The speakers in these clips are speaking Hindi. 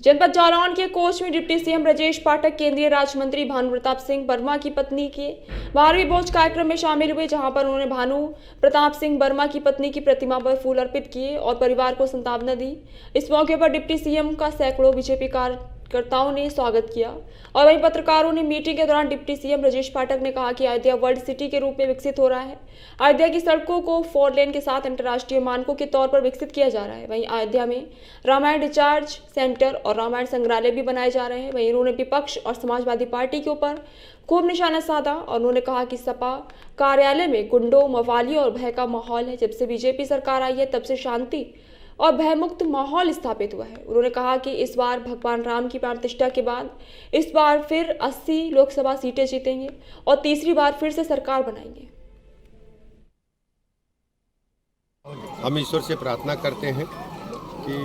जनपद जालौन के कोच में डिप्टी सीएम ब्रजेश पाठक केंद्रीय राज्य मंत्री भानु प्रताप सिंह वर्मा की पत्नी के 12वीं भोज कार्यक्रम में शामिल हुए, जहां पर उन्होंने भानु प्रताप सिंह वर्मा की पत्नी की प्रतिमा पर फूल अर्पित किए और परिवार को सांत्वना दी। इस मौके पर डिप्टी सीएम का सैकड़ों बीजेपी कार्यकर्ताओं ने स्वागत किया और वहीं पत्रकारों ने मीटिंग के दौरान डिप्टी सीएम ब्रजेश पाठक ने कहा कि अयोध्या वर्ल्ड सिटी के रूप में विकसित हो रहा है। अयोध्या की सड़कों को 4 लेन के साथ अंतर्राष्ट्रीय मानकों के तौर पर विकसित किया जा रहा है। वहीं अयोध्या में रामायण रिचार्ज सेंटर और रामायण संग्रहालय भी बनाए जा रहे हैं। वहीं उन्होंने विपक्ष और समाजवादी पार्टी के ऊपर खूब निशाना साधा और उन्होंने कहा कि सपा कार्यालय में गुंडों, मवालियों और भय का माहौल है। जब से बीजेपी सरकार आई है तब से शांति और भयमुक्त माहौल स्थापित हुआ है। उन्होंने कहा कि इस बार भगवान राम की प्राण प्रतिष्ठा के बाद इस बार फिर 80 लोकसभा सीटें जीतेंगे और तीसरी बार फिर से सरकार बनाएंगे। हम ईश्वर से प्रार्थना करते हैं कि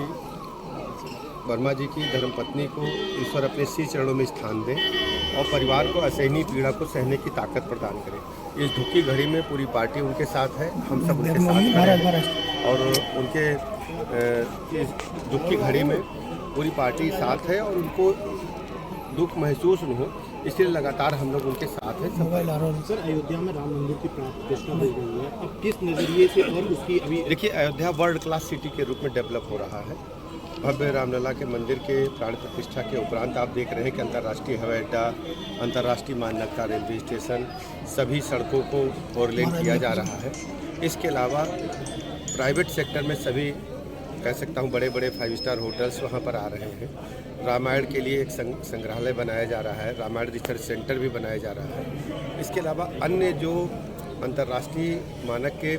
वर्मा जी की धर्मपत्नी को ईश्वर अपने श्री चरणों में स्थान दें और परिवार को असहनीय पीड़ा को सहने की ताकत प्रदान करें। इस दुख की घड़ी में पूरी पार्टी उनके साथ है, हम सब उनके साथ खड़े हैं और उनके इस दुख की घड़ी में पूरी पार्टी साथ है और उनको दुख महसूस न हो, इसलिए लगातार हम लोग उनके साथ हैं। सर, अयोध्या में राम मंदिर की प्राण प्रतिष्ठा हो रही है, अब किस नज़रिए से और उसकी अभी देखिए, अयोध्या वर्ल्ड क्लास सिटी के रूप में डेवलप हो रहा है। भव्य रामलला के मंदिर के प्राण प्रतिष्ठा के उपरांत आप देख रहे हैं कि अंतर्राष्ट्रीय हवाई अड्डा, अंतर्राष्ट्रीय मान्यता रेलवे स्टेशन, सभी सड़कों को 4 लेन किया जा रहा है। इसके अलावा प्राइवेट सेक्टर में सभी कह सकता हूँ बड़े बड़े 5 स्टार होटल्स वहाँ पर आ रहे हैं। रामायण के लिए एक संग्रहालय बनाया जा रहा है, रामायण रिसर्च सेंटर भी बनाया जा रहा है। इसके अलावा अन्य जो अंतर्राष्ट्रीय मानक के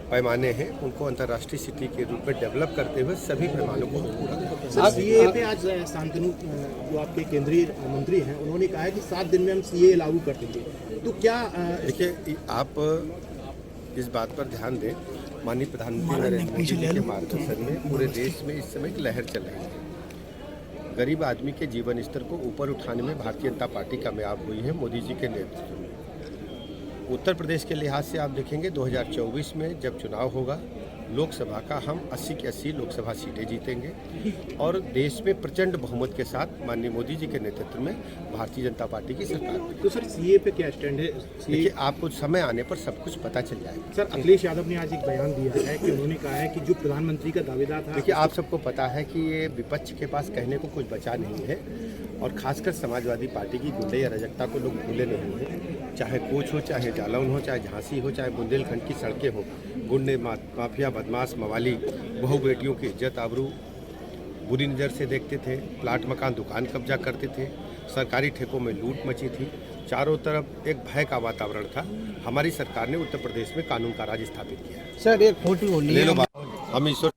पैमाने हैं उनको अंतर्राष्ट्रीय सिटी के रूप में डेवलप करते हुए सभी पैमानों को पूरा सर, सीए पे आज शांतनु जो आपके केंद्रीय मंत्री हैं उन्होंने कहा है कि 7 दिन में हम सीए लागू कर देंगे, तो क्या देखिए, आप इस बात पर ध्यान दें, माननीय प्रधानमंत्री नरेंद्र मोदी जी के मार्गदर्शन में पूरे देश में इस समय एक लहर चल रही है। गरीब आदमी के जीवन स्तर को ऊपर उठाने में भारतीय जनता पार्टी कामयाब हुई है मोदी जी के नेतृत्व में। उत्तर प्रदेश के लिहाज से आप देखेंगे 2024 में जब चुनाव होगा, लोकसभा का हम 80 की 80 लोकसभा सीटें जीतेंगे और देश में प्रचंड बहुमत के साथ माननीय मोदी जी के नेतृत्व में भारतीय जनता पार्टी की सरकार बनी। तो सर, सीए पे क्या स्टैंड है? देखिए, आपको समय आने पर सब कुछ पता चल जाएगा। सर, अखिलेश यादव ने आज एक बयान दिया है कि उन्होंने कहा है कि जो प्रधानमंत्री का दावेदार था। देखिए, आप सबको पता है कि ये विपक्ष के पास कहने को कुछ बचा नहीं है और खासकर समाजवादी पार्टी की गुंडे या रजकता को लोग भूले नहीं हैं। चाहे कोच हो, चाहे जालौन हो, चाहे झांसी हो, चाहे बुंदेलखंड की सड़कें हो, गुंडे, माफिया, बदमाश, मवाली बहु बेटियों की इज्जत आबरू बुरी नज़र से देखते थे, प्लाट मकान दुकान कब्जा करते थे, सरकारी ठेकों में लूट मची थी, चारों तरफ एक भय का वातावरण था। हमारी सरकार ने उत्तर प्रदेश में कानून का राज स्थापित किया। सर, एक फोटो ले लो, हम ईश्वर